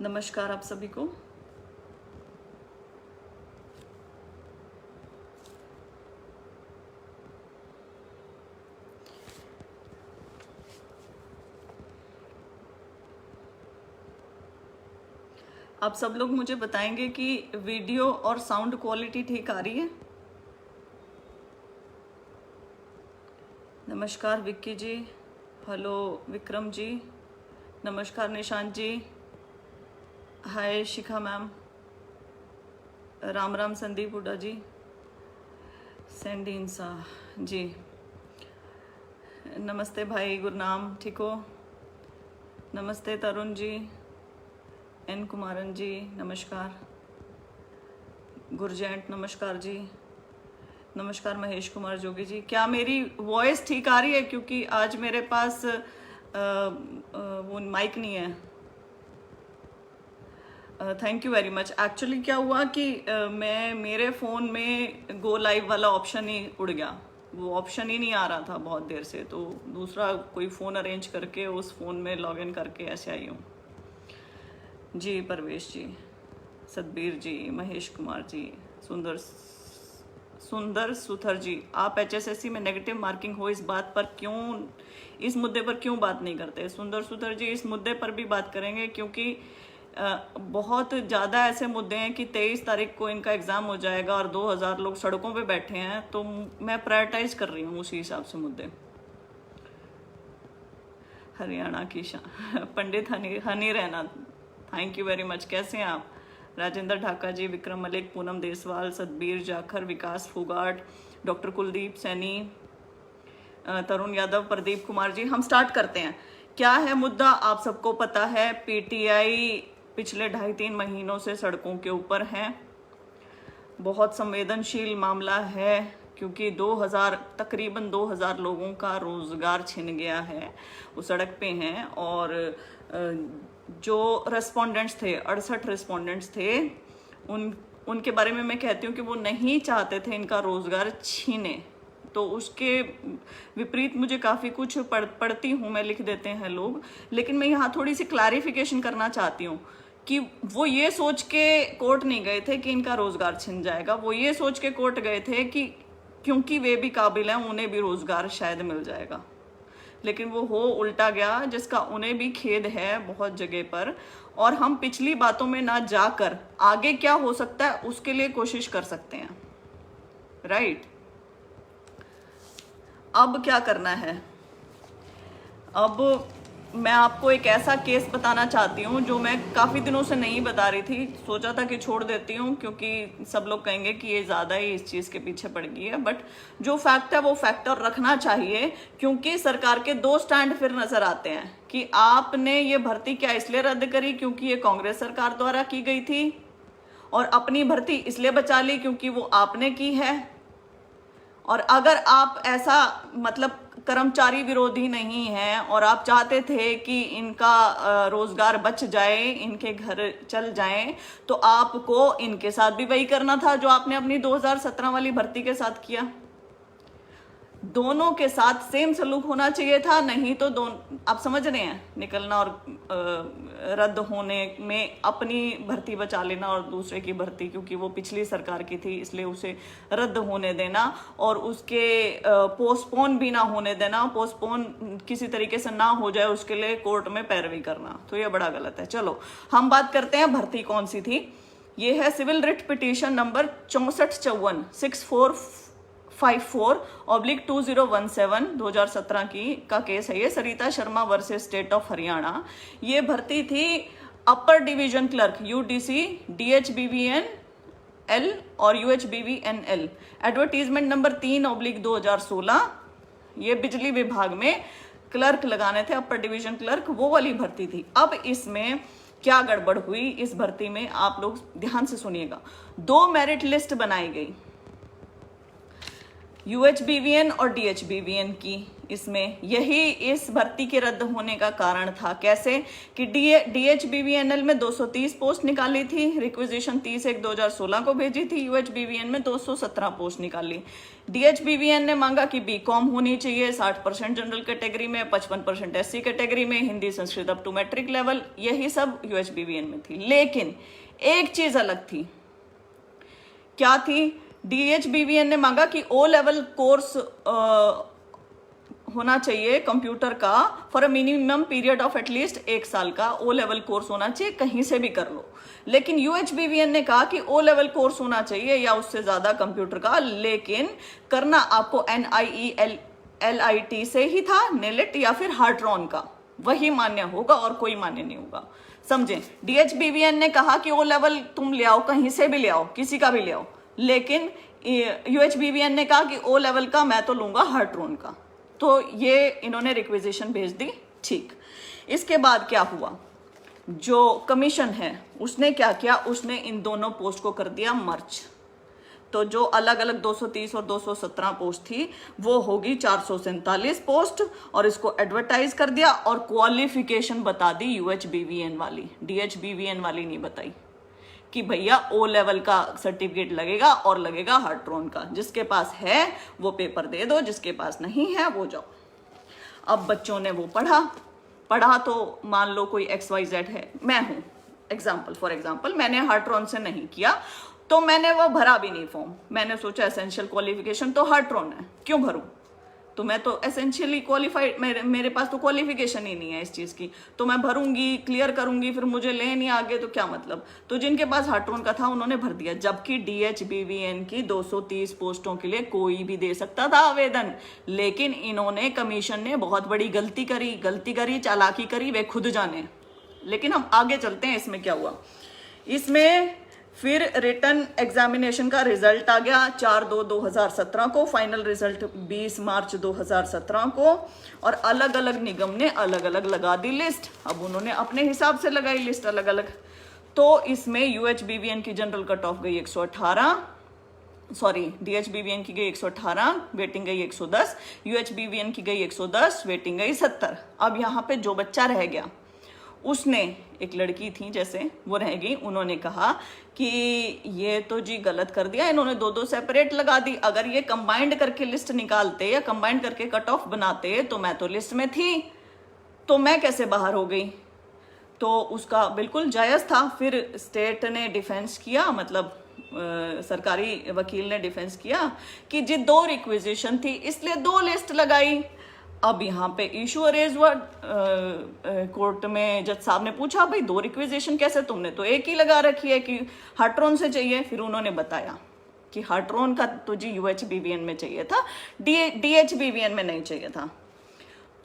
नमस्कार आप सभी को। आप सब लोग मुझे बताएंगे कि वीडियो और साउंड क्वालिटी ठीक आ रही है। नमस्कार विक्की जी, हेलो विक्रम जी, नमस्कार निशांत जी, हाय शिखा मैम, राम राम संदीप हुड्डा जी, सैंडी इंसा जी, नमस्ते भाई गुरनाम, ठीक हो? नमस्ते तरुण जी, एन कुमारन जी नमस्कार, गुरजैंट नमस्कार जी, नमस्कार महेश कुमार जोगी जी। क्या मेरी वॉइस ठीक आ रही है? क्योंकि आज मेरे पास वो माइक नहीं है। Thank you very much. Actually क्या हुआ कि मेरे फ़ोन में गो लाइव वाला ऑप्शन ही उड़ गया, वो ऑप्शन ही नहीं आ रहा था बहुत देर से, तो दूसरा कोई फ़ोन अरेंज करके उस फ़ोन में लॉगिन करके ऐसे आई हूँ। जी परवेश जी, सतबीर जी, महेश कुमार जी, सुंदर सुथर जी, आप एचएसएससी में नेगेटिव मार्किंग हो इस मुद्दे पर क्यों बात नहीं करते? सुंदर सुथर जी, इस मुद्दे पर भी बात करेंगे क्योंकि बहुत ज़्यादा ऐसे मुद्दे हैं कि 23 तारीख को इनका एग्ज़ाम हो जाएगा और 2000 लोग सड़कों पे बैठे हैं, तो मैं प्रायोरिटाइज कर रही हूँ उसी हिसाब से मुद्दे। हरियाणा की पंडित हनी रहना, थैंक यू वेरी मच। कैसे हैं आप? राजेंद्र ढाका जी, विक्रम मलिक, पूनम देसवाल, सतबीर जाखर, विकास फुगाट, डॉक्टर कुलदीप सैनी, तरुण यादव, प्रदीप कुमार जी। हम स्टार्ट करते हैं। क्या है मुद्दा? आप सबको पता है, पीटीआई पिछले 2.5-3 महीनों से सड़कों के ऊपर है। बहुत संवेदनशील मामला है क्योंकि तकरीबन 2000 लोगों का रोजगार छिन गया है, वो सड़क पे हैं। और जो रेस्पोंडेंट्स थे, 68 रेस्पोंडेंट्स थे, उनके बारे में मैं कहती हूँ कि वो नहीं चाहते थे इनका रोजगार छीने। तो उसके विपरीत मुझे काफ़ी कुछ पढ़ती हूँ मैं, लिख देते हैं लोग, लेकिन मैं यहाँ थोड़ी सी क्लैरिफिकेशन करना चाहती हूँ कि वो ये सोच के कोर्ट नहीं गए थे कि इनका रोजगार छिन जाएगा। वो ये सोच के कोर्ट गए थे कि क्योंकि वे भी काबिल हैं, उन्हें भी रोजगार शायद मिल जाएगा। लेकिन वो हो उल्टा गया, जिसका उन्हें भी खेद है बहुत जगह पर। और हम पिछली बातों में ना जाकर आगे क्या हो सकता है उसके लिए कोशिश कर सकते हैं, राइट? अब क्या करना है? अब मैं आपको एक ऐसा केस बताना चाहती हूँ जो मैं काफ़ी दिनों से नहीं बता रही थी। सोचा था कि छोड़ देती हूँ क्योंकि सब लोग कहेंगे कि ये ज़्यादा ही इस चीज़ के पीछे पड़ गई है, बट जो फैक्ट है वो फैक्टर रखना चाहिए क्योंकि सरकार के 2 स्टैंड फिर नजर आते हैं कि आपने ये भर्ती क्या इसलिए रद्द करी क्योंकि ये कांग्रेस सरकार द्वारा की गई थी, और अपनी भर्ती इसलिए बचा ली क्योंकि वो आपने की है। और अगर आप ऐसा मतलब कर्मचारी विरोधी नहीं हैं और आप चाहते थे कि इनका रोजगार बच जाए, इनके घर चल जाएं, तो आपको इनके साथ भी वही करना था जो आपने अपनी 2017 वाली भर्ती के साथ किया। दोनों के साथ सेम सलूक होना चाहिए था, नहीं तो आप समझ रहे हैं, निकलना और रद्द होने में अपनी भर्ती बचा लेना और दूसरे की भर्ती, क्योंकि वो पिछली सरकार की थी इसलिए उसे रद्द होने देना और उसके पोस्टपोन भी ना होने देना, पोस्टपोन किसी तरीके से ना हो जाए उसके लिए कोर्ट में पैरवी करना, तो ये बड़ा गलत है। चलो हम बात करते हैं भर्ती कौन सी थी। ये है सिविल रिट पिटीशन नंबर 6454 6454/2017 2017 का केस है ये। Sarita Sharma versus state of Haryana. ये भर्ती थी upper division clerk UDC, DHBVNL और UHBVNL। Advertisement number 3/2016। ये बिजली विभाग में क्लर्क लगाने थे, अपर डिवीजन क्लर्क, वो वाली भर्ती थी। अब इसमें क्या गड़बड़ हुई इस भर्ती में, आप लोग ध्यान से सुनिएगा। 2 मेरिट लिस्ट बनाई गई। UHBVN और DHBVN की, इसमें यही इस भर्ती के रद्द होने का कारण था। कैसे कि DHBVNL में 230 पोस्ट निकाली थी, रिक्विजिशन 30/1/2016 को भेजी थी, UHBVN में 217 पोस्ट निकाली। DHBVN ने मांगा कि BCom होनी चाहिए 60% जनरल कैटेगरी में, 55% SC कैटेगरी में, Hindi Sanskrit up to matric level, यही सब UHBVN में थी। लेकिन एक चीज अलग थी। क्या थी? DHBVN ने मांगा कि O लेवल कोर्स होना चाहिए कंप्यूटर का for a minimum period of at least 1 साल का O लेवल कोर्स होना चाहिए, कहीं से भी कर लो। लेकिन UHBVN ने कहा कि O लेवल कोर्स होना चाहिए या उससे ज्यादा कंप्यूटर का, लेकिन करना आपको NIELIT से ही था, नेलिट या फिर हार्ट्रॉन का, वही मान्य होगा और कोई मान्य नहीं होगा। समझे? DHBVN ने कहा कि O लेवल तुम ले आओ, कहीं से भी ले आओ, किसी का भी ले आओ, लेकिन UHBVN ने कहा कि O लेवल का मैं तो लूंगा हार्ट्रॉन का। तो ये इन्होंने रिक्वेजिशन भेज दी। ठीक, इसके बाद क्या हुआ? जो कमीशन है उसने क्या किया? उसने इन दोनों पोस्ट को कर दिया मर्ज। तो जो अलग अलग 230 और 217 पोस्ट थी वो होगी 447 पोस्ट, और इसको एडवर्टाइज कर दिया और क्वालिफिकेशन बता दी UHBVN वाली, DHBVN वाली नहीं बताई कि भैया O लेवल का सर्टिफिकेट लगेगा और लगेगा हार्ट्रॉन का। जिसके पास है वो पेपर दे दो, जिसके पास नहीं है वो जाओ। अब बच्चों ने वो पढ़ा तो मान लो कोई XYZ है, मैं हूं फॉर एग्जाम्पल, मैंने हार्ट्रॉन से नहीं किया तो मैंने वो भरा भी नहीं फॉर्म। मैंने सोचा एसेंशियल क्वालिफिकेशन तो हार्ट्रॉन है, क्यों भरूं? तो मैं तो एसेंशियली क्वालिफाइड, मेरे पास तो क्वालिफिकेशन ही नहीं है इस चीज की, तो मैं भरूंगी, क्लियर करूंगी, फिर मुझे ले नहीं आगे तो क्या मतलब? तो जिनके पास हार्ट्रॉन का था उन्होंने भर दिया, जबकि DHBVN की 230 पोस्टों के लिए कोई भी दे सकता था आवेदन। लेकिन इन्होंने, कमीशन ने बहुत बड़ी गलती करी, चालाकी करी, वे खुद जाने। लेकिन हम आगे चलते हैं, इसमें क्या हुआ। इसमें फिर रिटन एग्जामिनेशन का रिजल्ट आ गया 4/2/2017 को, फाइनल रिजल्ट 20 मार्च 2017 को, और अलग अलग निगम ने अलग अलग लगा दी लिस्ट। अब उन्होंने अपने हिसाब से लगाई लिस्ट अलग अलग। तो इसमें UHBVN की जनरल कट ऑफ गई 118, DHBVN की गई 118, वेटिंग गई 110, UHBVN की गई 110, वेटिंग गई 70। अब यहाँ पे जो बच्चा रह गया उसने, एक लड़की थी जैसे, वो रह गई। उन्होंने कहा कि ये तो जी गलत कर दिया, इन्होंने 2-2 सेपरेट लगा दी। अगर ये कंबाइंड करके लिस्ट निकालते या कंबाइंड करके कट ऑफ बनाते तो मैं तो लिस्ट में थी, तो मैं कैसे बाहर हो गई? तो उसका बिल्कुल जायज था। फिर स्टेट ने डिफेंस किया, मतलब सरकारी वकील ने डिफेंस किया कि जी 2 रिक्विजिशन थी इसलिए 2 लिस्ट लगाई। अब यहाँ पे इशू अरेज हुआ कोर्ट में। जज साहब ने पूछा भाई 2 रिक्विजिशन कैसे, तुमने तो एक ही लगा रखी है कि हार्ट्रॉन से चाहिए। फिर उन्होंने बताया कि हार्ट्रॉन का तो जी UHBVN में चाहिए था, DHBVN में नहीं चाहिए था।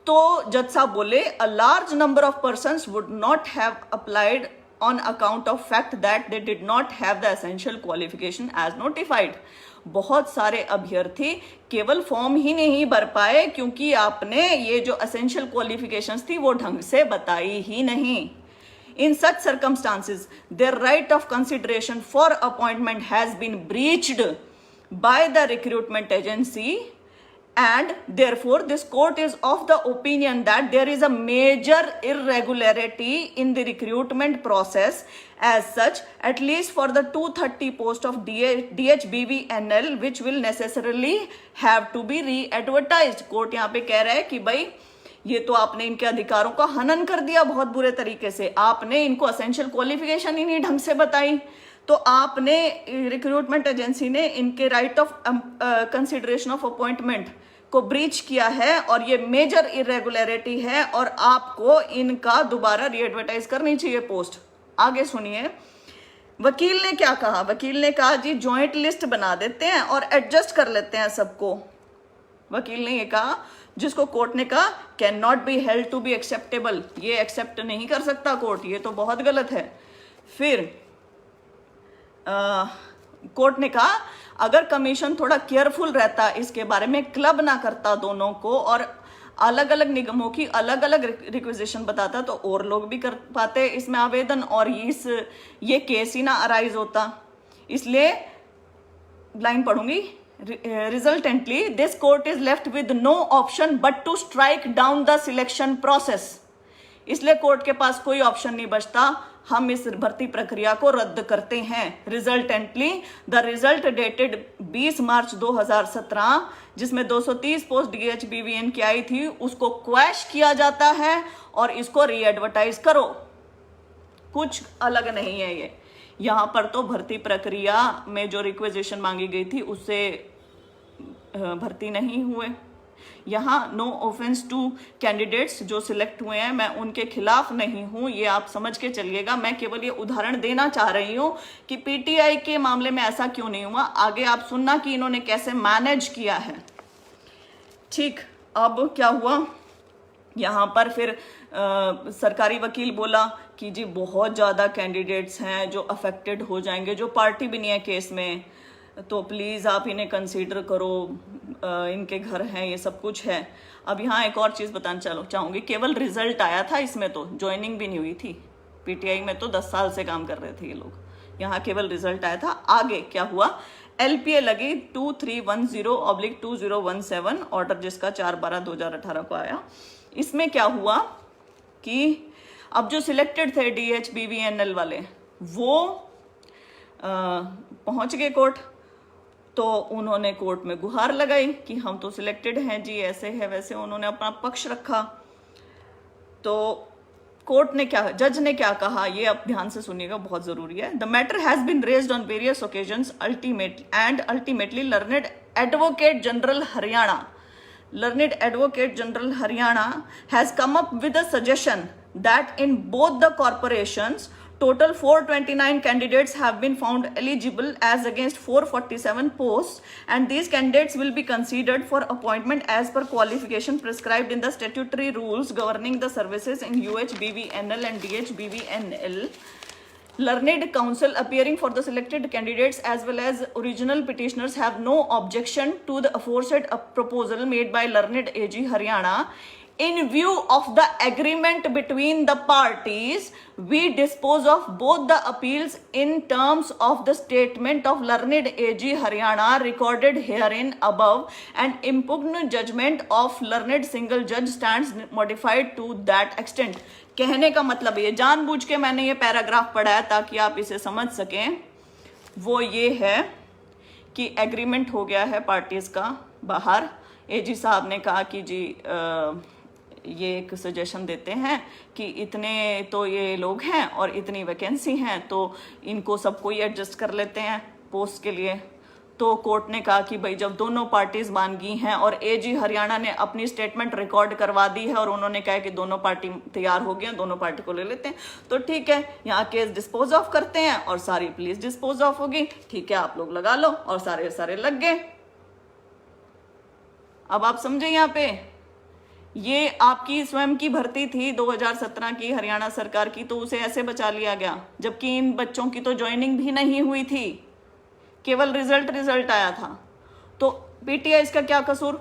तो जज साहब बोले a large number of persons would not have applied on account of fact that they did not have the essential qualification as notified। बहुत सारे अभ्यर्थी केवल फॉर्म ही नहीं भर पाए क्योंकि आपने ये जो एसेंशियल क्वालिफिकेशंस थी वो ढंग से बताई ही नहीं। In such circumstances, their right of consideration for appointment has been breached by the recruitment agency, and therefore this court is of the opinion that there is a major irregularity in the recruitment process as such, at least for the 230 post of DHBVNL, which will necessarily have to be re-advertised। Court यहाँ पे कह रहा है कि भाई ये तो आपने इनके अधिकारों का हनन कर दिया बहुत बुरे तरीके से। आपने इनको एसेंशियल क्वालिफिकेशन ही नहीं ढंग से बताई, तो आपने, रिक्रूटमेंट एजेंसी ने इनके right of consideration of appointment को ब्रीच किया है और ये मेजर इरेगुलरिटी है और आपको इनका दोबारा रीएडवर्टाइज करनी चाहिए पोस्ट। आगे सुनिए, वकील ने क्या कहा। वकील ने कहा जी जॉइंट लिस्ट बना देते हैं और एडजस्ट कर लेते हैं सबको। वकील ने ये कहा जिसको कोर्ट ने कहा can not be held to be acceptable, ये एक्सेप्ट नहीं कर सकता कोर्ट, ये तो बहुत गलत है। फिर कोर्ट ने कहा अगर कमीशन थोड़ा केयरफुल रहता, इसके बारे में क्लब ना करता दोनों को और अलग अलग निगमों की अलग अलग रिक्वेजिशन बताता तो और लोग भी कर पाते इसमें आवेदन और ये केस ही ना अराइज होता। इसलिए line पढ़ूंगी, resultantly this court is left with no option but to strike down the selection process. इसलिए कोर्ट के पास कोई ऑप्शन नहीं बचता, हम इस भर्ती प्रक्रिया को रद्द करते हैं। रिजल्टेंटली द रिजल्ट डेटेड 20 मार्च 2017 जिसमें 230 पोस्ट DHBVN की आई थी उसको क्वैश किया जाता है और इसको री एडवर्टाइज करो। कुछ अलग नहीं है ये। यहां पर तो भर्ती प्रक्रिया में जो रिक्वेजिशन मांगी गई थी उससे भर्ती नहीं हुए। यहाँ नो ऑफेंस टू कैंडिडेट्स जो सिलेक्ट हुए हैं, मैं उनके खिलाफ नहीं हूं, ये आप समझ के चलिएगा। मैं केवल ये उदाहरण देना चाह रही हूं कि पीटीआई के मामले में ऐसा क्यों नहीं हुआ। आगे आप सुनना कि इन्होंने कैसे मैनेज किया है। ठीक, अब क्या हुआ यहाँ पर फिर सरकारी वकील बोला कि जी बहुत ज़्यादा कैंडिडेट्स हैं जो अफेक्टेड हो जाएंगे, जो पार्टी भी नहीं है केस में, तो प्लीज़ आप इन्हें कंसीडर करो, इनके घर हैं, ये सब कुछ है। अब यहाँ एक और चीज़ बताना चाहूँगी, केवल रिजल्ट आया था, इसमें तो ज्वाइनिंग भी नहीं हुई थी। पीटीआई में तो 10 साल से काम कर रहे थे ये लोग, यहाँ केवल रिजल्ट आया था। आगे क्या हुआ, LPA लगी 2310/2017 ऑर्डर जिसका 4/12/2018 को आया। इसमें क्या हुआ कि अब जो सिलेक्टेड थे DHBVNL वाले वो पहुंच गए कोर्ट, तो उन्होंने कोर्ट में गुहार लगाई कि हम तो सिलेक्टेड हैं जी, ऐसे है वैसे, उन्होंने अपना पक्ष रखा। तो कोर्ट ने क्या, जज ने क्या कहा, ये आप ध्यान से सुनिएगा, बहुत जरूरी है। The matter has been raised on various occasions ultimately learned advocate general Haryana has come up with a suggestion that in both the corporations total 429 candidates have been found eligible as against 447 posts, and these candidates will be considered for appointment as per qualification prescribed in the statutory rules governing the services in UHBVNL and DHBVNL. Learned counsel appearing for the selected candidates as well as original petitioners have no objection to the aforesaid proposal made by Learned AG Haryana. In view of the agreement between the parties, we dispose of both the appeals in terms of the statement of Learned AG Haryana recorded herein above, and impugned judgment of Learned single judge stands modified to that extent. कहने का मतलब ये, जानबूझ के मैंने ये paragraph पढ़ा है ताकि आप इसे समझ सकें। वो ये है कि एग्रीमेंट हो गया है पार्टीज का बाहर। एजी साहब ने कहा कि जी ये एक सजेशन देते हैं कि इतने तो ये लोग हैं और इतनी वैकेंसी हैं, तो इनको सबको ही एडजस्ट कर लेते हैं पोस्ट के लिए। तो कोर्ट ने कहा कि भाई जब दोनों पार्टीज मान गई हैं और एजी हरियाणा ने अपनी स्टेटमेंट रिकॉर्ड करवा दी है और उन्होंने कहा कि दोनों पार्टी तैयार हो गए, दोनों पार्टी को ले लेते हैं, तो ठीक है, यहाँ केस डिस्पोज ऑफ करते हैं और सारी पुलिस डिस्पोज ऑफ होगी। ठीक है, आप लोग लगा लो, और सारे लग गए। अब आप समझे, यहाँ पे ये आपकी स्वयं की भर्ती थी 2017 की हरियाणा सरकार की, तो उसे ऐसे बचा लिया गया, जबकि इन बच्चों की तो ज्वाइनिंग भी नहीं हुई थी, केवल रिजल्ट आया था। तो पीटीआई इसका क्या कसूर?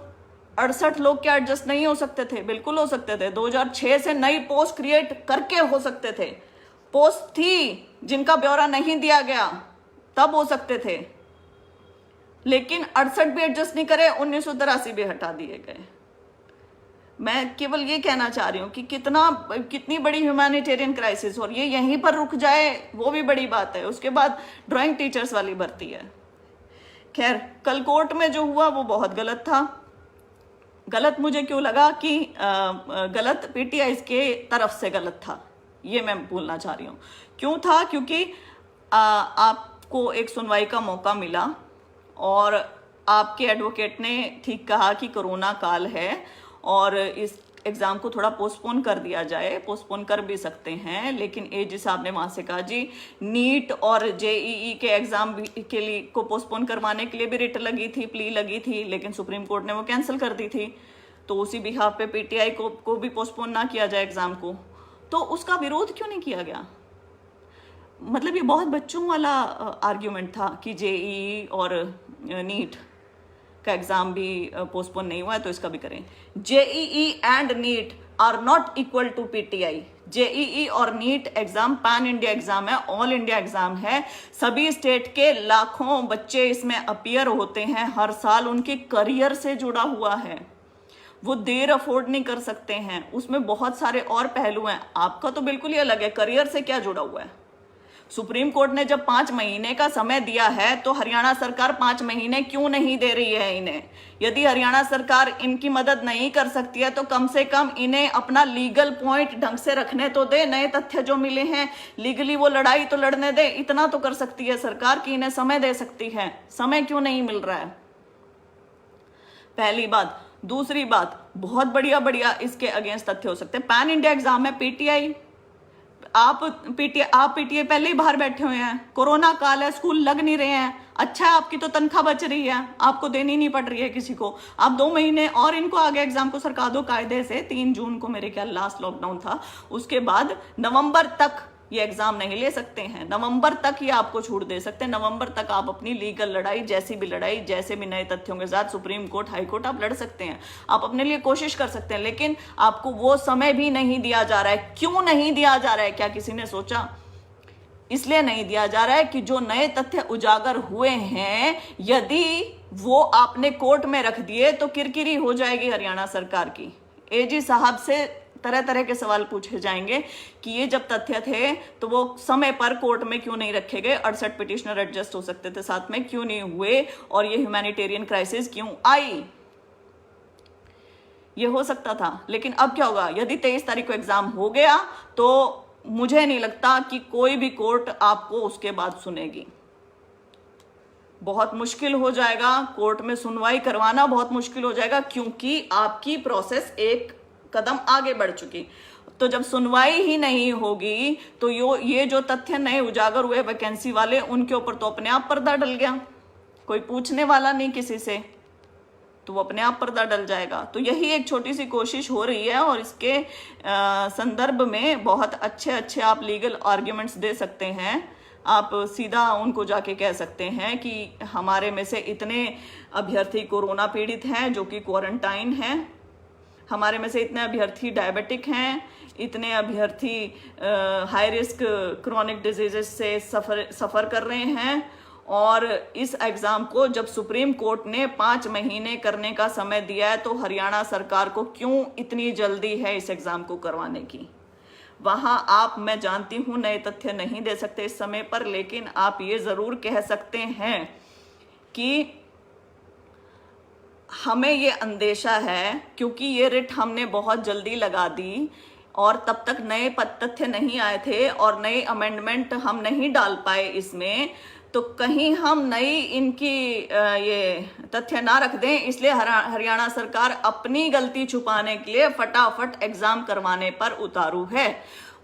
68 लोग क्या एडजस्ट नहीं हो सकते थे? बिल्कुल हो सकते थे। 2006 से नई पोस्ट क्रिएट करके हो सकते थे। पोस्ट थी जिनका ब्यौरा नहीं दिया गया, तब हो सकते थे, लेकिन 68 भी एडजस्ट नहीं करे, 1983 भी हटा दिए गए। मैं केवल ये कहना चाह रही हूँ कि कितनी बड़ी ह्यूमैनिटेरियन क्राइसिस, और ये यहीं पर रुक जाए वो भी बड़ी बात है। उसके बाद ड्राइंग टीचर्स वाली भर्ती है। खैर, कल कोर्ट में जो हुआ वो बहुत गलत था। गलत मुझे क्यों लगा कि गलत पीटीआई के तरफ से गलत था, ये मैं बोलना चाह रही हूँ। क्यों था? क्योंकि आपको एक सुनवाई का मौका मिला और आपके एडवोकेट ने ठीक कहा कि कोरोना काल है और इस एग्ज़ाम को थोड़ा पोस्टपोन कर दिया जाए। पोस्टपोन कर भी सकते हैं, लेकिन एजी साहब ने वहाँ से कहा जी नीट और जेईई के एग्ज़ाम के लिए को पोस्टपोन करवाने के लिए भी रिट लगी थी, प्ली लगी थी, लेकिन सुप्रीम कोर्ट ने वो कैंसिल कर दी थी। तो उसी बिहाफ पे पीटीआई को भी पोस्टपोन ना किया जाए एग्ज़ाम को, तो उसका विरोध क्यों नहीं किया गया? मतलब ये बहुत बच्चों वाला आर्ग्यूमेंट था कि जेईई और नीट का एग्जाम भी पोस्टपोन नहीं हुआ है तो इसका भी करें। JEE and NEET are not equal to PTI. JEE और NEET exam pan India exam है, ऑल इंडिया एग्जाम है। सभी स्टेट के लाखों बच्चे इसमें अपीयर होते हैं हर साल, उनके करियर से जुड़ा हुआ है, वो देर अफोर्ड नहीं कर सकते हैं। उसमें बहुत सारे और पहलू हैं। आपका तो बिल्कुल ही अलग है, करियर से क्या जुड़ा हुआ है। सुप्रीम कोर्ट ने जब 5 महीने का समय दिया है तो हरियाणा सरकार 5 महीने क्यों नहीं दे रही है इन्हें? यदि हरियाणा सरकार इनकी मदद नहीं कर सकती है तो कम से कम इन्हें अपना लीगल पॉइंट ढंग से रखने तो दे। नए तथ्य जो मिले हैं लीगली वो लड़ाई तो लड़ने दे। इतना तो कर सकती है सरकार कि इन्हें समय दे सकती है। समय क्यों नहीं मिल रहा है? पहली बात। दूसरी बात, बहुत बढ़िया बढ़िया इसके अगेंस्ट तथ्य हो सकते हैं। पैन इंडिया एग्जाम है, पीटीआई, आप पीटीआई पहले ही बाहर बैठे हुए हैं, कोरोना काल है, स्कूल लग नहीं रहे हैं। अच्छा है, आपकी तो तनख्वाह बच रही है, आपको देनी नहीं पड़ रही है किसी को। आप 2 महीने और इनको आगे एग्जाम को सरका दो कायदे से। 3 जून को मेरे ख्याल लास्ट लॉकडाउन था, उसके बाद नवंबर तक ये एग्जाम नहीं ले सकते हैं। नवंबर तक ये आपको छूट दे सकते हैं। नवंबर तक आप अपनी लीगल लड़ाई, जैसी भी लड़ाई, जैसे भी नए तथ्यों के साथ सुप्रीम कोर्ट, हाई कोर्ट आप लड़ सकते हैं, आप अपने लिए कोशिश कर सकते हैं। लेकिन आपको वो समय भी नहीं दिया जा रहा है। क्यों नहीं दिया जा रहा है? क्या किसी ने सोचा? इसलिए नहीं दिया जा रहा है कि जो नए तथ्य उजागर हुए हैं, यदि वो आपने कोर्ट में रख दिए तो किरकिरी हो जाएगी हरियाणा सरकार की। एजी साहब से तरह तरह के सवाल पूछे जाएंगे कि ये जब तथ्य थे तो वो समय पर कोर्ट में क्यों नहीं रखे गए, 68 पिटिशनर एडजस्ट हो सकते थे साथ में, क्यों नहीं हुए, और ये ह्यूमैनिटेरियन क्राइसिस क्यों आई? ये हो सकता था। लेकिन अब क्या होगा? यदि 23 तारीख को एग्जाम हो गया तो मुझे नहीं लगता कि कोई भी कोर्ट आपको उसके बाद सुनेगी। बहुत मुश्किल हो जाएगा, कोर्ट में सुनवाई करवाना बहुत मुश्किल हो जाएगा, क्योंकि आपकी प्रोसेस एक कदम आगे बढ़ चुकी। तो जब सुनवाई ही नहीं होगी तो ये जो तथ्य नए उजागर हुए वैकेंसी वाले, उनके ऊपर तो अपने आप पर्दा डल गया। कोई पूछने वाला नहीं किसी से, तो वो अपने आप पर्दा डल जाएगा। तो यही एक छोटी सी कोशिश हो रही है, और इसके संदर्भ में बहुत अच्छे आप लीगल आर्ग्यूमेंट्स दे सकते हैं। आप सीधा उनको जाके कह सकते हैं कि हमारे में से इतने अभ्यर्थी कोरोना पीड़ित हैं जो कि क्वारंटाइन हैं, हमारे में से इतने अभ्यर्थी डायबिटिक हैं, इतने अभ्यर्थी हाई रिस्क क्रोनिक डिजीजेस से सफ़र कर रहे हैं, और इस एग्ज़ाम को जब सुप्रीम कोर्ट ने 5 महीने करने का समय दिया है तो हरियाणा सरकार को क्यों इतनी जल्दी है इस एग्ज़ाम को करवाने की? वहाँ आप, मैं जानती हूँ, नए तथ्य नहीं दे सकते इस समय पर, लेकिन आप ये ज़रूर कह सकते हैं कि हमें ये अंदेशा है, क्योंकि ये रिट हमने बहुत जल्दी लगा दी और तब तक नए तथ्य नहीं आए थे और नए अमेंडमेंट हम नहीं डाल पाए इसमें, तो कहीं हम नई इनकी ये तथ्य ना रख दें। इसलिए हरियाणा सरकार अपनी गलती छुपाने के लिए फटाफट एग्जाम करवाने पर उतारू है।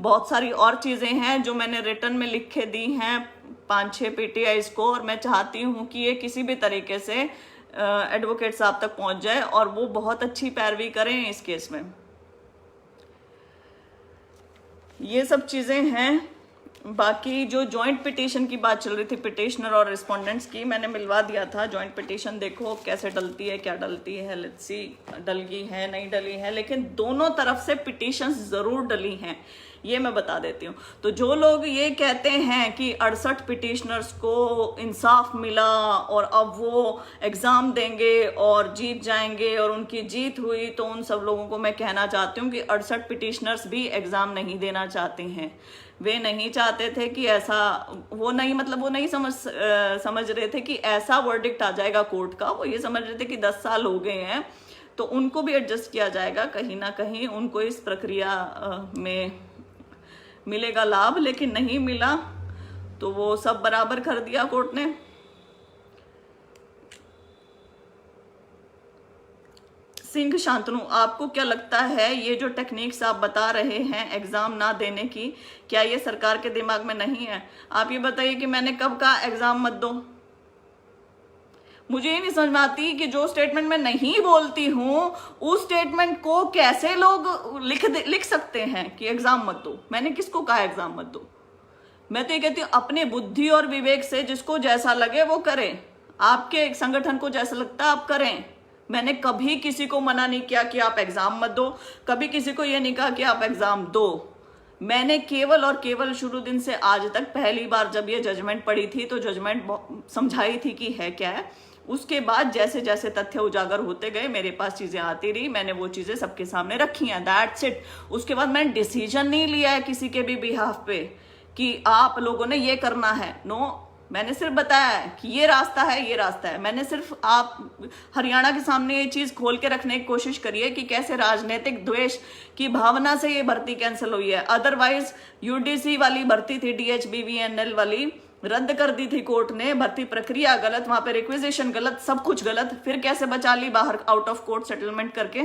बहुत सारी और चीज़ें हैं जो मैंने रिटर्न में लिख के दी हैं 5-6 पीटीआईज को, और मैं चाहती हूँ कि ये किसी भी तरीके से एडवोकेट साहब तक पहुंच जाए और वो बहुत अच्छी पैरवी करें इस केस में। ये सब चीज़ें हैं। बाकी जो जॉइंट पिटीशन की बात चल रही थी, पिटिशनर और रिस्पोंडेंट्स की, मैंने मिलवा दिया था। जॉइंट पिटीशन देखो कैसे डलती है, क्या डलती है, लेट्स सी डल गई है नहीं डली है, लेकिन दोनों तरफ से पिटिशंस ज़रूर डली हैं, ये मैं बता देती हूँ। तो जो लोग ये कहते हैं कि 68 पिटिशनर्स को इंसाफ मिला और अब वो एग्ज़ाम देंगे और जीत जाएंगे और उनकी जीत हुई, तो उन सब लोगों को मैं कहना चाहती हूँ कि 68 पिटिशनर्स भी एग्ज़ाम नहीं देना चाहते हैं। वे नहीं चाहते थे कि ऐसा, वो नहीं समझ रहे थे कि ऐसा वर्डिक्ट आ जाएगा कोर्ट का। वो ये समझ रहे थे कि 10 साल हो गए हैं तो उनको भी एडजस्ट किया जाएगा, कहीं ना कहीं उनको इस प्रक्रिया में मिलेगा लाभ, लेकिन नहीं मिला। तो वो सब बराबर कर दिया कोर्ट ने। सिंह शांतनु, आपको क्या लगता है ये जो टेक्निक्स आप बता रहे हैं एग्जाम ना देने की, क्या ये सरकार के दिमाग में नहीं है? आप ये बताइए कि मैंने कब कहा एग्जाम मत दो? मुझे ये नहीं समझ में आती कि जो स्टेटमेंट मैं नहीं बोलती हूँ उस स्टेटमेंट को कैसे लोग लिख सकते हैं कि एग्जाम मत दो। मैंने किसको कहा एग्जाम मत दो? मैं तो ये कहती हूँ अपने बुद्धि और विवेक से जिसको जैसा लगे वो करे, आपके संगठन को जैसा लगता है आप करें। मैंने कभी किसी को मना नहीं किया कि आप एग्जाम मत दो, कभी किसी को ये नहीं कहा कि आप एग्जाम दो। मैंने केवल और केवल शुरू दिन से आज तक पहली बार जब ये जजमेंट पढ़ी थी तो जजमेंट समझाई थी कि है क्या है। उसके बाद जैसे जैसे तथ्य उजागर होते गए मेरे पास चीजें आती रही, मैंने वो चीजें सबके सामने रखी हैं, दैट्स इट। उसके बाद मैंने डिसीजन नहीं लिया है किसी के भी बिहाफ पे कि आप लोगों ने ये करना है, नो। मैंने सिर्फ बताया है कि ये रास्ता है, ये रास्ता है। मैंने सिर्फ आप हरियाणा के सामने ये चीज खोल के रखने की कोशिश करी है कि कैसे राजनीतिक द्वेष की भावना से ये भर्ती कैंसिल हुई है। अदरवाइज यूडीसी वाली भर्ती थी, DHBVNL वाली, रद्द कर दी थी कोर्ट ने। भर्ती प्रक्रिया गलत, वहां पे रिक्विजिशन गलत, सब कुछ गलत। फिर कैसे बचा ली बाहर आउट ऑफ कोर्ट सेटलमेंट करके?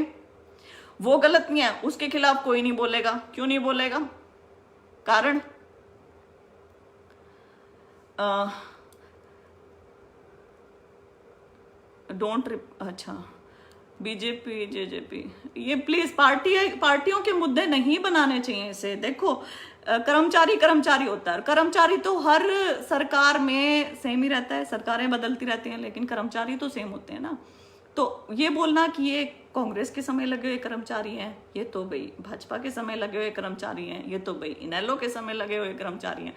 वो गलत नहीं है, उसके खिलाफ कोई नहीं बोलेगा। क्यों नहीं बोलेगा? कारण अच्छा, बीजेपी जेजेपी, ये प्लीज पार्टियों के मुद्दे नहीं बनाने चाहिए इसे। देखो कर्मचारी होता है, कर्मचारी तो हर सरकार में सेम ही रहता है, सरकारें बदलती रहती हैं लेकिन कर्मचारी तो सेम होते हैं ना। तो ये बोलना कि ये कांग्रेस के समय लगे हुए कर्मचारी हैं, ये तो भाई भाजपा के समय लगे हुए कर्मचारी हैं, ये तो भाई इनेलो के समय लगे हुए कर्मचारी हैं,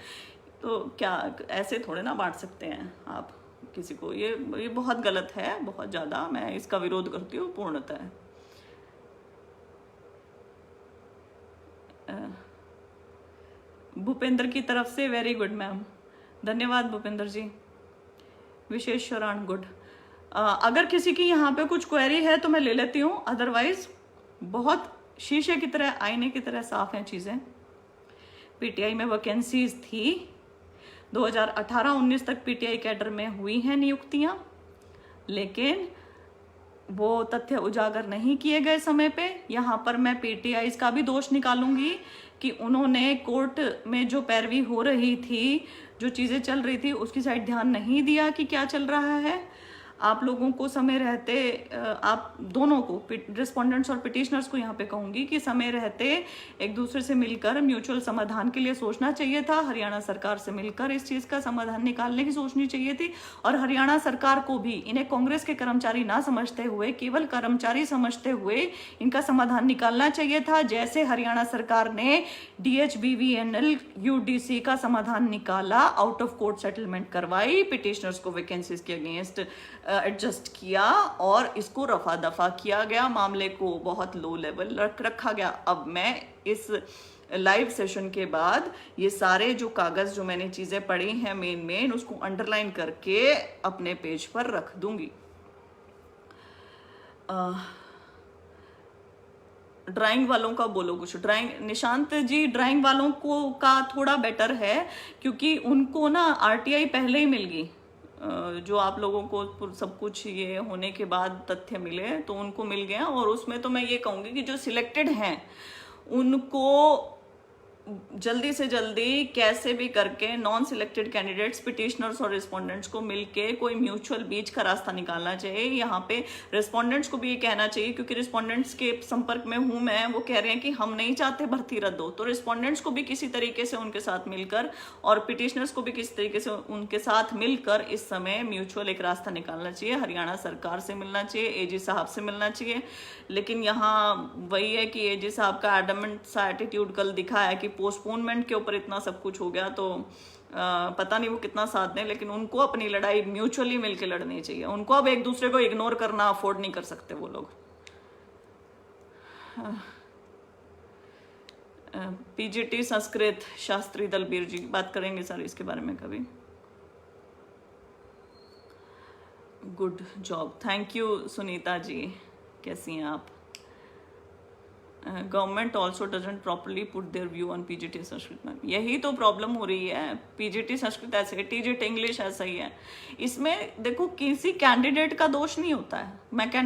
तो क्या ऐसे थोड़े ना बांट सकते हैं आप किसी को? ये बहुत गलत है, बहुत ज्यादा। मैं इसका विरोध करती हूँ पूर्णतः। भूपेंद्र की तरफ से वेरी गुड मैम, धन्यवाद भूपेंद्र जी। विशेश्वरान गुड। अगर किसी की यहाँ पे कुछ क्वेरी है तो मैं ले लेती हूँ, अदरवाइज बहुत शीशे की तरह, आईने की तरह साफ हैं चीजें। पीटीआई में वैकेंसीज थी, 2018-19 तक पीटीआई कैडर में हुई हैं नियुक्तियां, लेकिन वो तथ्य उजागर नहीं किए गए समय पे। यहाँ पर मैं पीटीआई का भी दोष निकालूंगी कि उन्होंने कोर्ट में जो पैरवी हो रही थी, जो चीजें चल रही थी, उसकी साइड ध्यान नहीं दिया कि क्या चल रहा है। आप लोगों को समय रहते, आप दोनों को, रिस्पोंडेंट्स और पिटिशनर्स को यहाँ पे कहूंगी कि समय रहते एक दूसरे से मिलकर म्यूचुअल समाधान के लिए सोचना चाहिए था। हरियाणा सरकार से मिलकर इस चीज का समाधान निकालने की सोचनी चाहिए थी। और हरियाणा सरकार को भी इन्हें कांग्रेस के कर्मचारी ना समझते हुए, केवल कर्मचारी समझते हुए इनका समाधान निकालना चाहिए था। जैसे हरियाणा सरकार ने DHBVNL UDC का समाधान निकाला, आउट ऑफ कोर्ट सेटलमेंट करवाई, पिटिशनर्स को वैकेंसीज के अगेंस्ट एडजस्ट किया और इसको रफा दफा किया गया, मामले को बहुत लो लेवल रखा गया। अब मैं इस लाइव सेशन के बाद ये सारे जो कागज, जो मैंने चीजें पढ़ी हैं मेन उसको अंडरलाइन करके अपने पेज पर रख दूंगी। ड्राइंग वालों का बोलो कुछ। ड्राइंग, निशांत जी, ड्राइंग वालों को का थोड़ा बेटर है क्योंकि उनको ना RTI पहले ही मिल गई। जो आप लोगों को सब कुछ ये होने के बाद तथ्य मिले तो उनको मिल गया। और उसमें तो मैं ये कहूंगी कि जो सिलेक्टेड हैं उनको जल्दी से जल्दी कैसे भी करके नॉन सिलेक्टेड कैंडिडेट्स, पिटिशनर्स और रिस्पोंडेंट्स को मिलके कोई म्यूचुअल बीच का रास्ता निकालना चाहिए। यहाँ पे रिस्पोंडेंट्स को भी ये कहना चाहिए, क्योंकि रिस्पोंडेंट्स के संपर्क में हूं मैं, वो कह रहे हैं कि हम नहीं चाहते भर्ती रद्द हो, तो रिस्पोंडेंट्स को भी किसी तरीके से उनके साथ मिलकर और पिटिशनर्स को भी किसी तरीके से उनके साथ मिलकर इस समय म्यूचुअल एक रास्ता निकालना चाहिए। हरियाणा सरकार से मिलना चाहिए, AG साहब से मिलना चाहिए। लेकिन यहाँ वही है कि AG साहब का एडमेंट सा एटीट्यूड कल दिखा है कि पोस्टपोनमेंट के ऊपर इतना सब कुछ हो गया, तो पता नहीं वो कितना साथ दें। लेकिन उनको अपनी लड़ाई म्यूचुअली मिलकर लड़नी चाहिए। उनको अब एक दूसरे को इग्नोर करना अफोर्ड नहीं कर सकते वो लोग। PGT संस्कृत, शास्त्री दलबीर जी, बात करेंगे सर इसके बारे में कभी। Good job, thank you Sunita ji, कैसी हैं आप? Government also doesn't properly put their view on PGT Sanskrit. Ma'am यही तो प्रॉब्लम हो रही है। PGT संस्कृत ऐसे है, TGT इंग्लिश ऐसा ही है। इसमें देखो किसी कैंडिडेट का दोष नहीं होता है।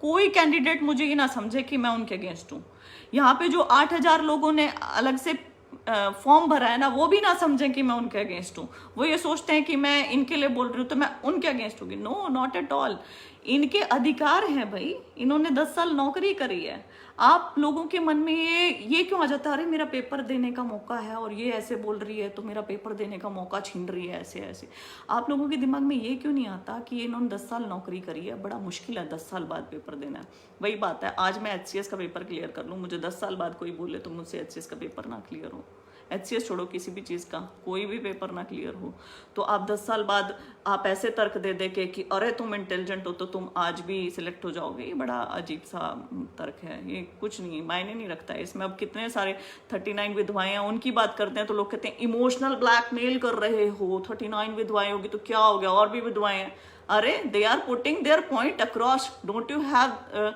कोई कैंडिडेट मुझे ये ना समझे कि मैं उनके अगेंस्ट हूँ। यहाँ पे जो 8000 लोगों ने अलग से फॉर्म भरा है ना, वो भी ना समझें कि मैं उनके अगेंस्ट हूँ। वो ये सोचते हैं कि मैं इनके लिए बोल रही हूँ तो मैं उनके अगेंस्ट होगी। No, not at all. इनके अधिकार हैं भाई, इन्होंने 10 साल नौकरी करी है। आप लोगों के मन में ये क्यों आ जाता है, अरे मेरा पेपर देने का मौका है और ये ऐसे बोल रही है तो मेरा पेपर देने का मौका छीन रही है, ऐसे ऐसे। आप लोगों के दिमाग में ये क्यों नहीं आता कि इन्होंने 10 साल नौकरी करी है, बड़ा मुश्किल है 10 साल बाद पेपर देना है। वही बात है, आज मैं HCS का पेपर क्लियर कर लूँ, मुझे 10 साल बाद कोई बोले तो मुझसे HCS का पेपर ना क्लियर हो, HCS छोड़ो, किसी भी चीज़ का कोई भी पेपर ना क्लियर हो, तो आप 10 साल बाद आप ऐसे तर्क दे दे के कि अरे तुम इंटेलिजेंट हो तो तुम आज भी सिलेक्ट हो जाओगे, ये बड़ा अजीब सा तर्क है। ये कुछ नहीं, मायने नहीं रखता है इसमें। अब कितने सारे 39 विधवाएं हैं, उनकी बात करते हैं तो लोग कहते हैं इमोशनल ब्लैकमेल कर रहे हो, 39 विधवाएं होगी तो क्या हो गया, और भी विधवाएं हैं। अरे they are putting their point across, don't you have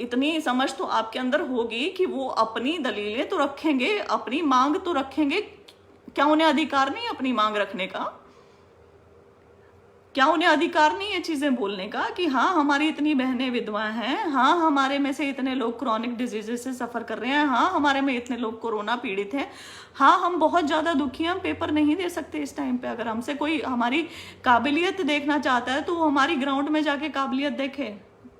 इतनी समझ तो आपके अंदर होगी कि वो अपनी दलीलें तो रखेंगे, अपनी मांग तो रखेंगे। क्या उन्हें अधिकार नहीं अपनी मांग रखने का? क्या उन्हें अधिकार नहीं है चीजें बोलने का कि हाँ हमारी इतनी बहनें विधवा हैं, हाँ हमारे में से इतने लोग क्रॉनिक डिजीजेस से सफर कर रहे हैं, हाँ हमारे में इतने लोग कोरोना पीड़ित हैं, हाँ हम बहुत ज्यादा दुखी हैं, हम पेपर नहीं दे सकते इस टाइम पे। अगर हमसे कोई हमारी काबिलियत देखना चाहता है तो वो हमारी ग्राउंड में जाके काबिलियत देखे।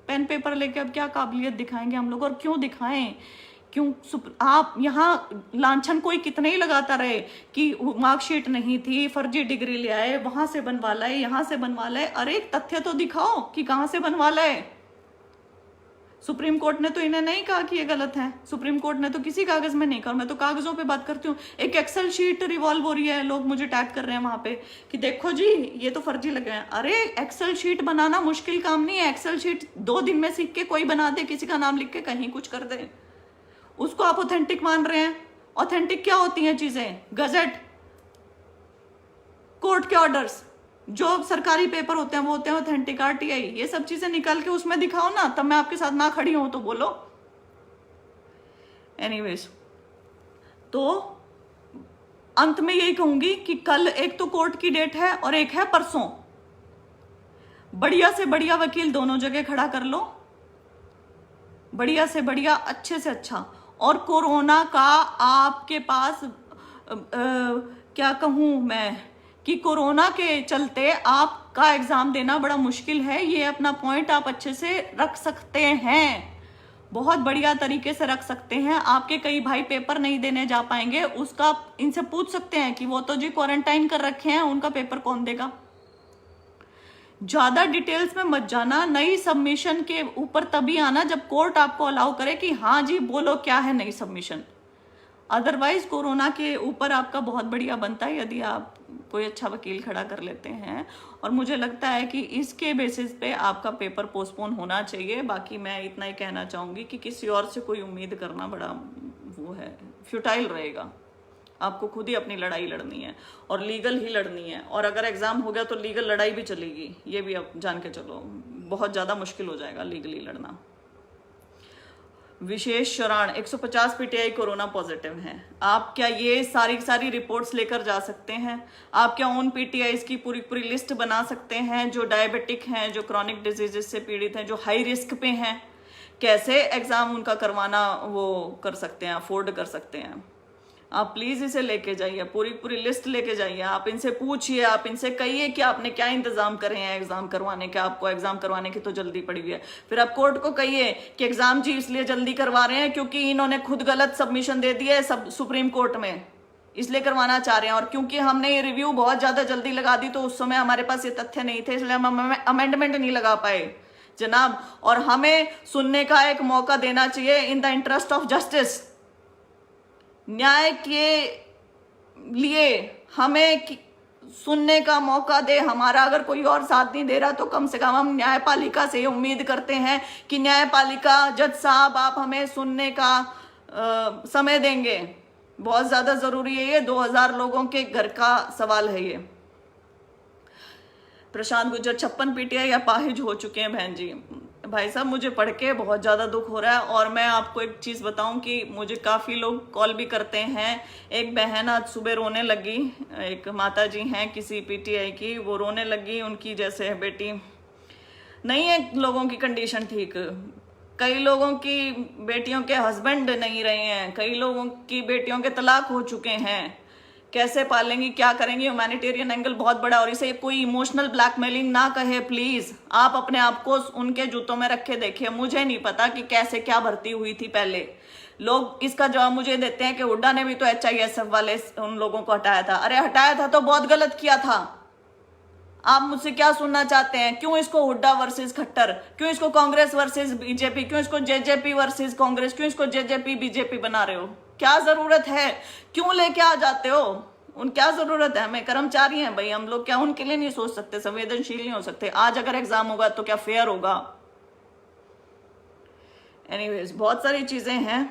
पेन पेपर लेके अब क्या काबिलियत दिखाएंगे हम लोग, और क्यों दिखाएं? क्यों आप यहाँ लांछन कोई कितने ही लगाता रहे कि मार्कशीट नहीं थी, फर्जी डिग्री ले आए, वहां से बनवा लाए, यहाँ से बनवा लाए। अरे एक तथ्य तो दिखाओ कि कहाँ से बनवा लाए। सुप्रीम कोर्ट ने तो इन्हें नहीं कहा कि ये गलत है, सुप्रीम कोर्ट ने तो किसी कागज में नहीं कहा। मैं तो कागजों पे बात करती हूँ। एक एक्सेल शीट रिवॉल्व हो रही है, लोग मुझे टैग कर रहे हैं वहां पे कि देखो जी ये तो फर्जी लगे हैं। अरे एक्सेल शीट बनाना मुश्किल काम नहीं है, एक्सेल शीट 2 दिन में सीख के कोई बना दे, किसी का नाम लिख के कहीं कुछ कर दे, उसको आप ऑथेंटिक मान रहे हैं। ऑथेंटिक क्या होती हैं चीजें? गजट, कोर्ट के ऑर्डर्स, जो सरकारी पेपर होते हैं वो होते हैं ऑथेंटिक। RTI, ये सब चीजें निकाल के उसमें दिखाओ ना, तब मैं आपके साथ ना खड़ी हूं तो बोलो। एनीवेज, तो अंत में यही कहूंगी कि कल एक तो कोर्ट की डेट है और एक है परसों। बढ़िया से बढ़िया वकील दोनों जगह खड़ा कर लो, बढ़िया से बढ़िया, अच्छे से अच्छा। और कोरोना का आपके पास क्या कहूं मैं कि कोरोना के चलते आपका एग्जाम देना बड़ा मुश्किल है, ये अपना पॉइंट आप अच्छे से रख सकते हैं, बहुत बढ़िया तरीके से रख सकते हैं। आपके कई भाई पेपर नहीं देने जा पाएंगे, उसका इनसे पूछ सकते हैं कि वो तो जी क्वारंटाइन कर रखे हैं, उनका पेपर कौन देगा। ज्यादा डिटेल्स में मत जाना, नई सबमिशन के ऊपर तभी आना जब कोर्ट आपको अलाउ करे कि हाँ जी बोलो क्या है नई सबमिशन। अदरवाइज कोरोना के ऊपर आपका बहुत बढ़िया बनता है यदि आप कोई अच्छा वकील खड़ा कर लेते हैं। और मुझे लगता है कि इसके बेसिस पे आपका पेपर पोस्टपोन होना चाहिए। बाकी मैं इतना ही कहना चाहूंगी कि किसी और से कोई उम्मीद करना बड़ा वो है, फ्यूटाइल रहेगा। आपको खुद ही अपनी लड़ाई लड़नी है और लीगल ही लड़नी है। और अगर एग्जाम हो गया तो लीगल लड़ाई भी चलेगी, ये भी आप जान के चलो, बहुत ज्यादा मुश्किल हो जाएगा लीगली लड़ना। विशेष शरण 150 PTI कोरोना पॉजिटिव हैं। आप क्या ये सारी रिपोर्ट्स लेकर जा सकते हैं? आप क्या उन PTIs की पूरी लिस्ट बना सकते हैं जो डायबिटिक हैं, जो क्रॉनिक डिजीजेस से पीड़ित हैं, जो हाई रिस्क पे हैं? कैसे एग्जाम उनका करवाना वो कर सकते हैं, अफोर्ड कर सकते हैं? आप प्लीज इसे लेके जाइए, पूरी लिस्ट लेके जाइए। आप इनसे पूछिए, आप इनसे कहिए कि आपने क्या इंतजाम करे हैं एग्जाम करवाने के, आपको एग्जाम करवाने की तो जल्दी पड़ी हुई है। फिर आप कोर्ट को कहिए कि एग्जाम जी इसलिए जल्दी करवा रहे हैं क्योंकि इन्होंने खुद गलत सबमिशन दे दिया है सब सुप्रीम कोर्ट में, इसलिए करवाना चाह रहे हैं। और क्योंकि हमने ये रिव्यू बहुत ज्यादा जल्दी लगा दी तो उस समय हमारे पास ये तथ्य नहीं थे, इसलिए हम अमेंडमेंट नहीं लगा पाए जनाब। और हमें सुनने का एक मौका देना चाहिए in the interest of justice. न्याय के लिए हमें सुनने का मौका दे। हमारा अगर कोई और साथ नहीं दे रहा तो कम से कम हम न्यायपालिका से उम्मीद करते हैं कि न्यायपालिका, जज साहब, आप हमें सुनने का समय देंगे। बहुत ज्यादा जरूरी है ये, 2000 लोगों के घर का सवाल है ये। प्रशांत गुज्जर 56 PTI अपाहिज हो चुके हैं बहन जी। भाई साहब मुझे पढ़ के बहुत ज़्यादा दुख हो रहा है। और मैं आपको एक चीज़ बताऊं कि मुझे काफ़ी लोग कॉल भी करते हैं। एक बहन आज सुबह रोने लगी, एक माता जी हैं किसी PTI की, वो रोने लगी, उनकी जैसे बेटी नहीं है लोगों की कंडीशन ठीक, कई लोगों की बेटियों के हस्बैंड नहीं रहे हैं, कई लोगों की बेटियों के तलाक हो चुके हैं, कैसे पालेंगी, क्या करेंगी? ह्यूमैनिटेरियन एंगल बहुत बड़ा। और इसे कोई इमोशनल ब्लैकमेलिंग ना कहे प्लीज। आप अपने आप को उनके जूतों में रख के देखिए। मुझे नहीं पता कि कैसे क्या भर्ती हुई थी पहले। लोग इसका जवाब मुझे देते हैं कि हुड्डा ने भी तो HISF वाले उन लोगों को हटाया था। अरे हटाया था तो बहुत गलत किया था। आप मुझसे क्या सुनना चाहते हैं? क्यों इसको हुड्डा वर्सेस खट्टर, क्यों इसको कांग्रेस वर्सेस बीजेपी, क्यों इसको JJP वर्सेस कांग्रेस, क्यों इसको JJP BJP बना रहे हो? क्या जरूरत है? क्यों लेके आ जाते हो? उन क्या जरूरत है? हमें कर्मचारी हैं भाई हम लोग, क्या उनके लिए नहीं सोच सकते, संवेदनशील नहीं हो सकते? आज अगर एग्जाम होगा तो क्या फेयर होगा? एनीवेज बहुत सारी चीजें हैं।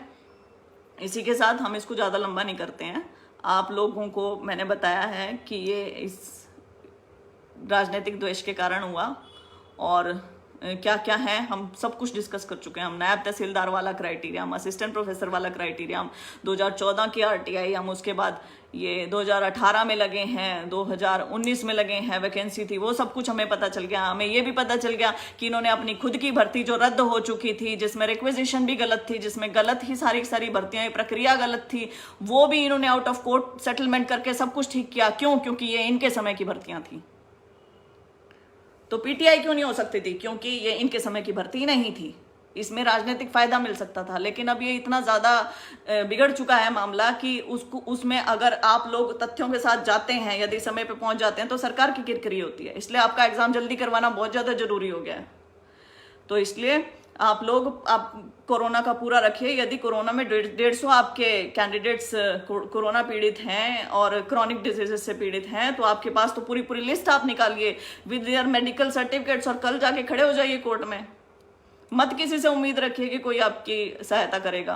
इसी के साथ हम इसको ज्यादा लंबा नहीं करते हैं। आप लोगों को मैंने बताया है कि ये इस राजनीतिक द्वेष के कारण हुआ, और क्या क्या है हम सब कुछ डिस्कस कर चुके हैं। हम नायब तहसीलदार वाला क्राइटेरिया, हम असिस्टेंट प्रोफेसर वाला क्राइटेरिया, हम 2014 की RTI, हम उसके बाद ये 2018 में लगे हैं, 2019 में लगे हैं, वैकेंसी थी, वो सब कुछ हमें पता चल गया। हमें ये भी पता चल गया कि इन्होंने अपनी खुद की भर्ती जो रद्द हो चुकी थी, जिसमें रिक्वेजिशन भी गलत थी, जिसमें गलत ही सारी भर्तियां, प्रक्रिया गलत थी, वो भी इन्होंने आउट ऑफ कोर्ट सेटलमेंट करके सब कुछ ठीक किया। क्यों? क्योंकि ये इनके समय की भर्तियां थी। तो PTI क्यों नहीं हो सकती थी? क्योंकि ये इनके समय की भर्ती नहीं थी। इसमें राजनीतिक फायदा मिल सकता था, लेकिन अब ये इतना ज्यादा बिगड़ चुका है मामला कि उसमें अगर आप लोग तथ्यों के साथ जाते हैं, यदि समय पे पहुंच जाते हैं, तो सरकार की किरकिरी होती है। इसलिए आपका एग्जाम जल्दी करवाना बहुत ज्यादा जरूरी हो गया है। तो इसलिए आप कोरोना का पूरा रखिए। यदि कोरोना में 150 आपके कैंडिडेट्स कोरोना पीड़ित हैं और क्रॉनिक डिजीजेस से पीड़ित हैं, तो आपके पास तो पूरी लिस्ट आप निकालिए विद देयर मेडिकल सर्टिफिकेट्स, और कल जाके खड़े हो जाइए कोर्ट में। मत किसी से उम्मीद रखिए कि कोई आपकी सहायता करेगा।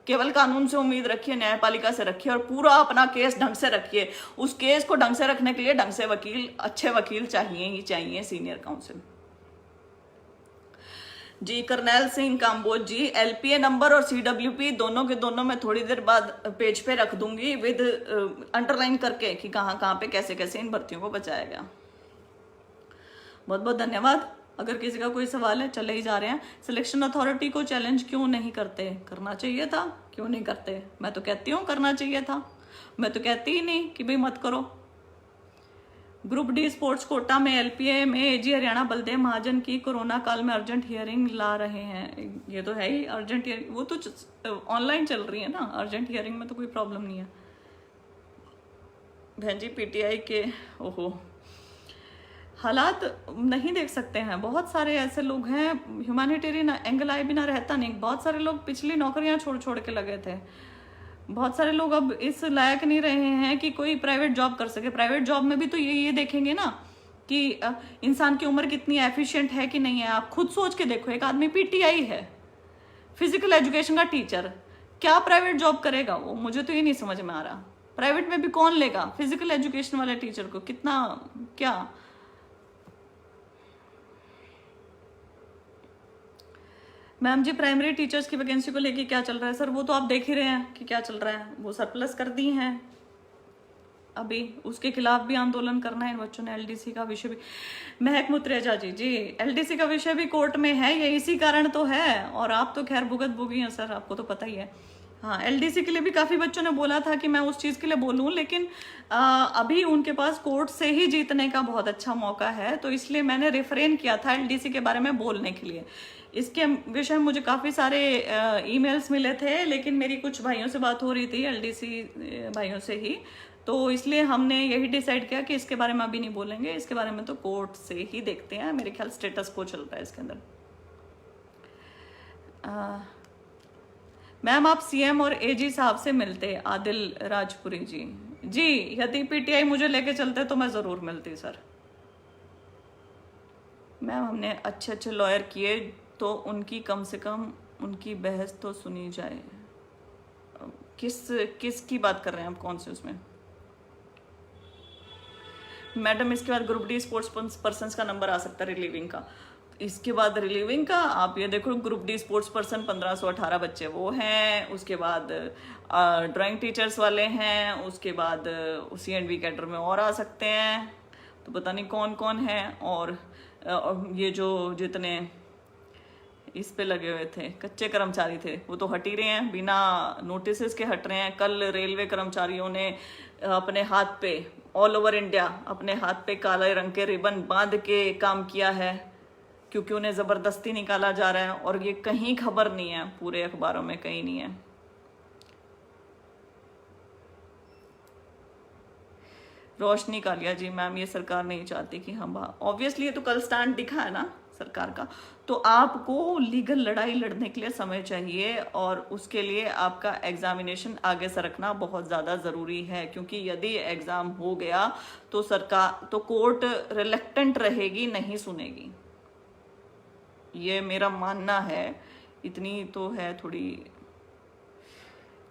केवल कानून से उम्मीद रखिए, न्यायपालिका से रखिए, और पूरा अपना केस ढंग से रखिए। उस केस को ढंग से रखने के लिए ढंग से वकील, अच्छे वकील चाहिए ही चाहिए, सीनियर काउंसिल जी। करनैल सिंह काम्बोज जी, LPA नंबर और CWP दोनों के दोनों मैं थोड़ी देर बाद पेज पे रख दूंगी विद अंडरलाइन करके कि कहाँ पे कैसे कैसे इन भर्तियों को बचाया गया। बहुत बहुत धन्यवाद। अगर किसी का कोई सवाल है, चले ही जा रहे हैं। सिलेक्शन अथॉरिटी को चैलेंज क्यों नहीं करते? करना चाहिए था, क्यों नहीं करते? मैं तो कहती हूँ करना चाहिए था। मैं तो कहती ही नहीं कि भाई मत करो। ग्रुप D स्पोर्ट्स कोटा में LPA में AG हरियाणा बलदेव महाजन की कोरोना काल में अर्जेंट हियरिंग ला रहे हैं। ये तो है ही अर्जेंट हियरिंग, वो तो ऑनलाइन चल रही है ना। अर्जेंट हियरिंग में तो कोई प्रॉब्लम नहीं है बहन जी। PTI के ओहो हालात नहीं देख सकते हैं। बहुत सारे ऐसे लोग हैं, ह्यूमैनिटेरियन एंगल आए बिना रहता नहीं। बहुत सारे लोग पिछली नौकरियां छोड़ के लगे थे। बहुत सारे लोग अब इस लायक नहीं रहे हैं कि कोई प्राइवेट जॉब कर सके। प्राइवेट जॉब में भी तो ये देखेंगे ना कि इंसान की उम्र कितनी एफिशिएंट है कि नहीं है। आप खुद सोच के देखो, एक आदमी PTI है, फिजिकल एजुकेशन का टीचर, क्या प्राइवेट जॉब करेगा वो? मुझे तो ये नहीं समझ में आ रहा। प्राइवेट में भी कौन लेगा फिजिकल एजुकेशन वाले टीचर को? कितना क्या? मैम जी, प्राइमरी टीचर्स की वैकेंसी को लेके क्या चल रहा है? सर वो तो आप देख ही रहे हैं कि क्या चल रहा है। वो सरप्लस कर दी हैं अभी, उसके खिलाफ भी आंदोलन करना है इन बच्चों ने। LDC का विषय भी, महक मुत्रेजा जी LDC का विषय भी कोर्ट में है, ये इसी कारण तो है। और आप तो खैर भुगत भोगी हैं सर, आपको तो पता ही है। हाँ, LDC के लिए भी काफी बच्चों ने बोला था कि मैं उस चीज के लिए बोलूं, लेकिन अभी उनके पास कोर्ट से ही जीतने का बहुत अच्छा मौका है, तो इसलिए मैंने रिफ्रेन किया था LDC के बारे में बोलने के लिए। इसके विषय में मुझे काफी सारे ईमेल्स मिले थे, लेकिन मेरी कुछ भाइयों से बात हो रही थी, LDC भाइयों से ही, तो इसलिए हमने यही डिसाइड किया कि इसके बारे में अभी नहीं बोलेंगे। इसके बारे में तो कोर्ट से ही देखते हैं। मेरे ख्याल स्टेटस को चल रहा है इसके अंदर। मैम आप CM और AG साहब से मिलते? आदिल राजपुरी जी यदि PTI मुझे लेके चलते तो मैं जरूर मिलती सर। मैम हमने अच्छे लॉयर किए तो उनकी कम से कम उनकी बहस तो सुनी जाए। किस की बात कर रहे हैं आप? कौन से उसमें? मैडम इसके बाद ग्रुप D स्पोर्ट्स पर्सन का नंबर आ सकता है रिलीविंग का। इसके बाद रिलीविंग का आप ये देखो, ग्रुप D स्पोर्ट्स पर्सन 1518 बच्चे वो हैं। उसके बाद ड्राइंग टीचर्स वाले हैं। उसके बाद C&V कैडर में और आ सकते हैं, तो पता नहीं कौन कौन है। और ये जो जितने इस पे लगे हुए थे, कच्चे कर्मचारी थे, वो तो हट ही रहे हैं, बिना नोटिस के हट रहे हैं। कल रेलवे कर्मचारियों ने अपने हाथ पे, ऑल ओवर इंडिया, अपने हाथ पे काले रंग के रिबन बांध के काम किया है, क्योंकि उन्हें जबरदस्ती निकाला जा रहा है। और ये कहीं खबर नहीं है, पूरे अखबारों में कहीं नहीं है। रोशनी कालिया जी, मैम ये सरकार नहीं चाहती कि हम, ऑब्वियसली ये तो कल स्टैंड दिखा है ना सरकार का। तो आपको लीगल लड़ाई लड़ने के लिए समय चाहिए, और उसके लिए आपका एग्जामिनेशन आगे सरकना बहुत ज़्यादा ज़रूरी है, क्योंकि यदि एग्ज़ाम हो गया तो सरकार, तो कोर्ट रिलेक्टेंट रहेगी, नहीं सुनेगी। ये मेरा मानना है, इतनी तो है थोड़ी।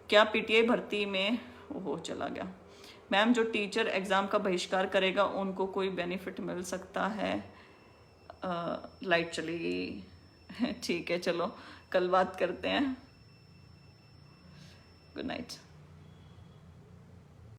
क्या पीटीआई भर्ती में, ओहो चला गया मैम, जो टीचर एग्ज़ाम का बहिष्कार करेगा उनको कोई बेनिफिट मिल सकता है? लाइट चली गई। ठीक है, चलो कल बात करते हैं। Good night.